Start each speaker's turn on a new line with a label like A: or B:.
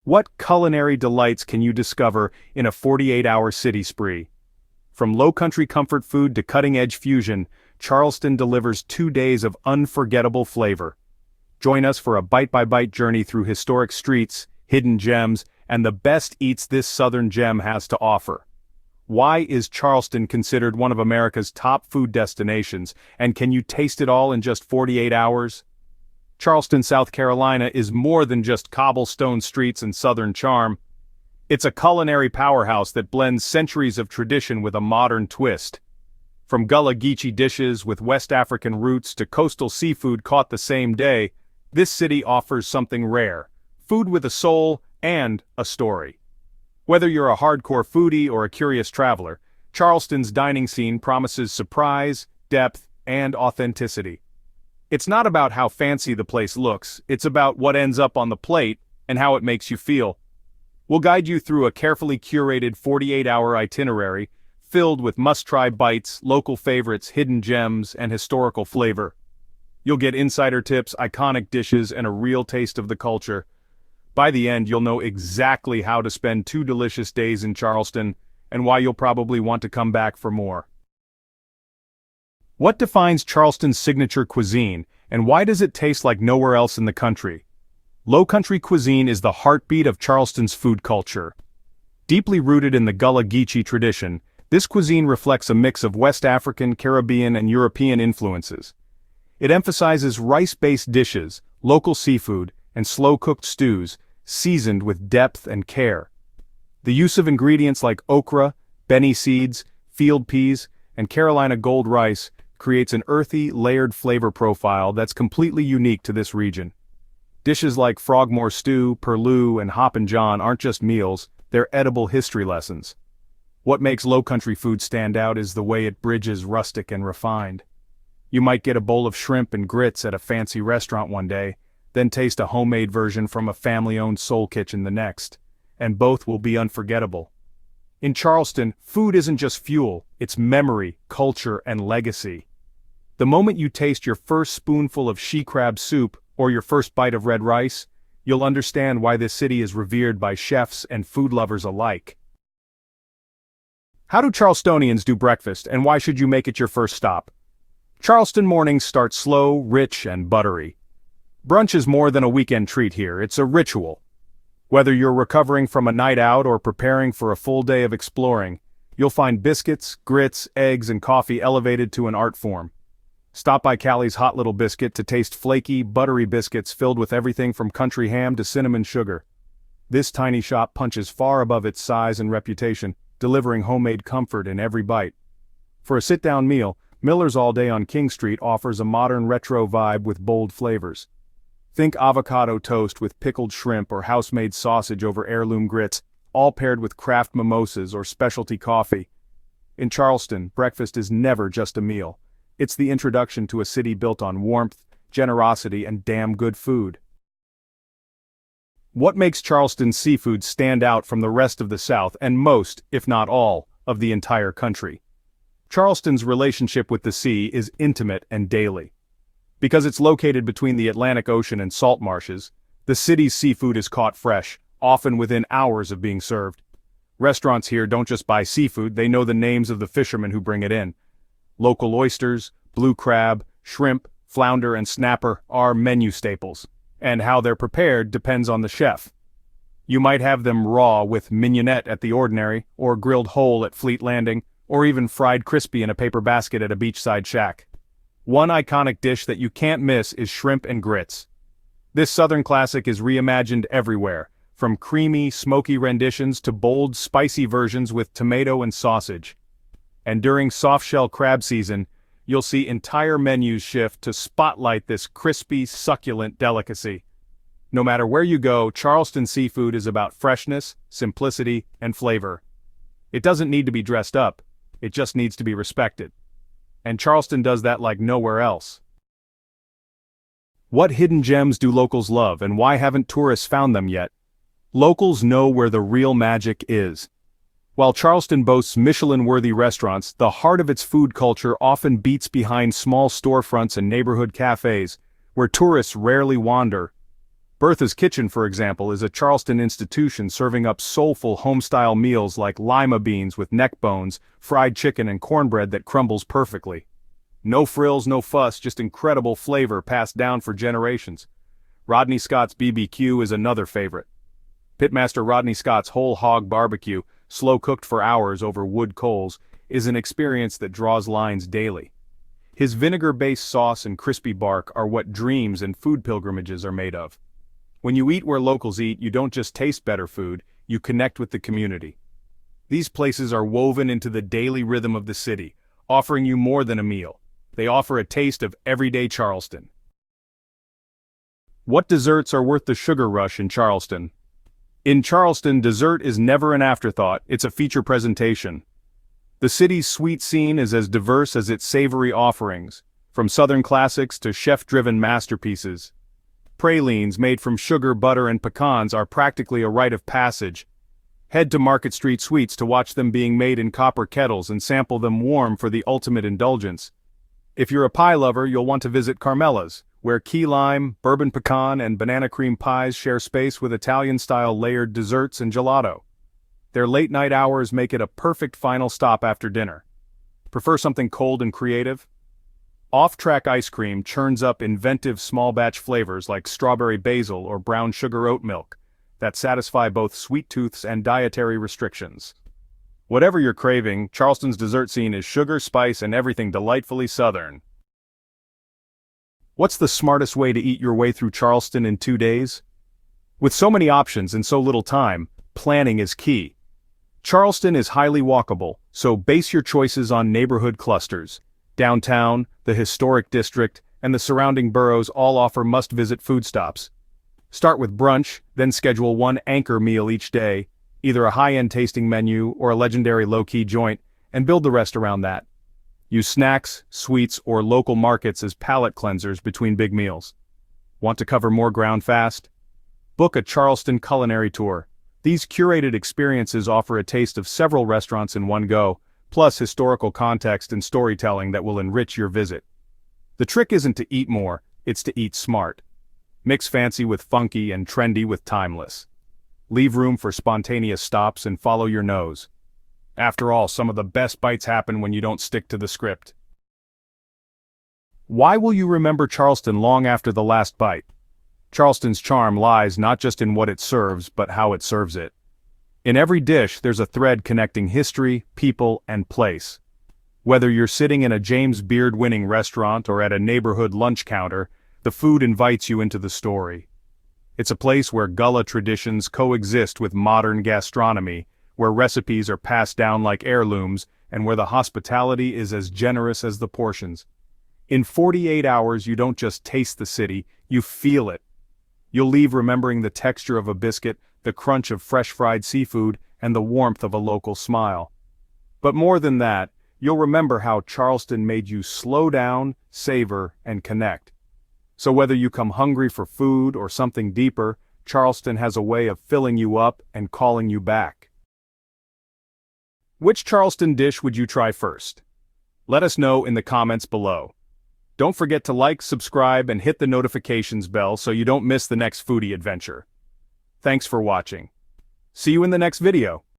A: What culinary delights can you discover in a 48-hour city spree? From low-country comfort food to cutting-edge fusion, Charleston delivers 2 days of unforgettable flavor. Join us for a bite-by-bite journey through historic streets, hidden gems, and the best eats this southern gem has to offer. Why is Charleston considered one of America's top food destinations, and can you taste it all in just 48 hours? Charleston, South Carolina is more than just cobblestone streets and southern charm. It's a culinary powerhouse that blends centuries of tradition with a modern twist. From Gullah Geechee dishes with West African roots to coastal seafood caught the same day, this city offers something rare: food with a soul and a story. Whether you're a hardcore foodie or a curious traveler, Charleston's dining scene promises surprise, depth, and authenticity. It's not about how fancy the place looks, it's about what ends up on the plate and how it makes you feel. We'll guide you through a carefully curated 48-hour itinerary filled with must-try bites, local favorites, hidden gems, and historical flavor. You'll get insider tips, iconic dishes, and a real taste of the culture. By the end, you'll know exactly how to spend 2 delicious days in Charleston and why you'll probably want to come back for more. What defines Charleston's signature cuisine, and why does it taste like nowhere else in the country? LowCountry Cuisine is the heartbeat of Charleston's food culture. Deeply rooted in the Gullah Geechee tradition, this cuisine reflects a mix of West African, Caribbean, and European influences. It emphasizes rice-based dishes, local seafood, and slow-cooked stews, seasoned with depth and care. The use of ingredients like okra, beni seeds, field peas, and Carolina gold rice creates an earthy, layered flavor profile that's completely unique to this region. Dishes like frogmore stew, purloo, and hoppin' john aren't just meals, they're edible history lessons. What makes low-country food stand out is the way it bridges rustic and refined. You might get a bowl of shrimp and grits at a fancy restaurant one day, then taste a homemade version from a family-owned soul kitchen the next, and both will be unforgettable. In Charleston, food isn't just fuel, it's memory, culture, and legacy. The moment you taste your first spoonful of she crab soup or your first bite of red rice, you'll understand why this city is revered by chefs and food lovers alike. How do Charlestonians do breakfast, and why should you make it your first stop? Charleston mornings start slow, rich, and buttery. Brunch is more than a weekend treat here, it's a ritual. Whether you're recovering from a night out or preparing for a full day of exploring, you'll find biscuits, grits, eggs, and coffee elevated to an art form. Stop by Callie's Hot Little Biscuit to taste flaky, buttery biscuits filled with everything from country ham to cinnamon sugar. This tiny shop punches far above its size and reputation, delivering homemade comfort in every bite. For a sit-down meal, Miller's All Day on King Street offers a modern retro vibe with bold flavors. Think avocado toast with pickled shrimp or house-made sausage over heirloom grits, all paired with craft mimosas or specialty coffee. In Charleston, breakfast is never just a meal. It's the introduction to a city built on warmth, generosity, and damn good food. What makes Charleston's seafood stand out from the rest of the South and most, if not all, of the entire country? Charleston's relationship with the sea is intimate and daily. Because it's located between the Atlantic Ocean and salt marshes, the city's seafood is caught fresh, often within hours of being served. Restaurants here don't just buy seafood, they know the names of the fishermen who bring it in. Local oysters, blue crab, shrimp, flounder, and snapper are menu staples, and how they're prepared depends on the chef. You might have them raw with mignonette at the Ordinary, or grilled whole at Fleet Landing, or even fried crispy in a paper basket at a beachside shack. One iconic dish that you can't miss is shrimp and grits. This southern classic is reimagined everywhere, from creamy, smoky renditions to bold, spicy versions with tomato and sausage. And during soft-shell crab season, you'll see entire menus shift to spotlight this crispy, succulent delicacy. No matter where you go, Charleston seafood is about freshness, simplicity, and flavor. It doesn't need to be dressed up, it just needs to be respected. And Charleston does that like nowhere else. What hidden gems do locals love, and why haven't tourists found them yet? Locals know where the real magic is. While Charleston boasts Michelin-worthy restaurants, the heart of its food culture often beats behind small storefronts and neighborhood cafes, where tourists rarely wander. Bertha's Kitchen, for example, is a Charleston institution serving up soulful home-style meals like lima beans with neck bones, fried chicken and cornbread that crumbles perfectly. No frills, no fuss, just incredible flavor passed down for generations. Rodney Scott's BBQ is another favorite. Pitmaster Rodney Scott's whole hog barbecue, slow-cooked for hours over wood coals, is an experience that draws lines daily. His vinegar-based sauce and crispy bark are what dreams and food pilgrimages are made of. When you eat where locals eat, you don't just taste better food, you connect with the community. These places are woven into the daily rhythm of the city, offering you more than a meal. They offer a taste of everyday Charleston. What desserts are worth the sugar rush in Charleston? In Charleston, dessert is never an afterthought, it's a feature presentation. The city's sweet scene is as diverse as its savory offerings, from southern classics to chef-driven masterpieces. Pralines made from sugar, butter, and pecans are practically a rite of passage. Head to Market Street Sweets to watch them being made in copper kettles and sample them warm for the ultimate indulgence. If you're a pie lover, you'll want to visit Carmela's, where key lime, bourbon pecan, and banana cream pies share space with Italian-style layered desserts and gelato. Their late-night hours make it a perfect final stop after dinner. Prefer something cold and creative? Off-Track Ice Cream churns up inventive small-batch flavors like strawberry basil or brown sugar oat milk that satisfy both sweet tooths and dietary restrictions. Whatever you're craving, Charleston's dessert scene is sugar, spice, and everything delightfully southern. What's the smartest way to eat your way through Charleston in 2 days? With so many options and so little time, planning is key. Charleston is highly walkable, so base your choices on neighborhood clusters. Downtown, the historic district, and the surrounding boroughs all offer must-visit food stops. Start with brunch, then schedule one anchor meal each day, either a high-end tasting menu or a legendary low-key joint, and build the rest around that. Use snacks, sweets, or local markets as palate cleansers between big meals. Want to cover more ground fast? Book a Charleston culinary tour. These curated experiences offer a taste of several restaurants in one go, plus historical context and storytelling that will enrich your visit. The trick isn't to eat more, it's to eat smart. Mix fancy with funky and trendy with timeless. Leave room for spontaneous stops and follow your nose. After all, some of the best bites happen when you don't stick to the script. Why will you remember Charleston long after the last bite? Charleston's charm lies not just in what it serves, but how it serves it. In every dish, there's a thread connecting history, people, and place. Whether you're sitting in a James Beard-winning restaurant or at a neighborhood lunch counter, the food invites you into the story. It's a place where Gullah traditions coexist with modern gastronomy, where recipes are passed down like heirlooms, and where the hospitality is as generous as the portions. In 48 hours, you don't just taste the city, you feel it. You'll leave remembering the texture of a biscuit, the crunch of fresh fried seafood, and the warmth of a local smile. But more than that, you'll remember how Charleston made you slow down, savor, and connect. So whether you come hungry for food or something deeper, Charleston has a way of filling you up and calling you back. Which Charleston dish would you try first? Let us know in the comments below. Don't forget to like, subscribe, and hit the notifications bell so you don't miss the next foodie adventure. Thanks for watching. See you in the next video.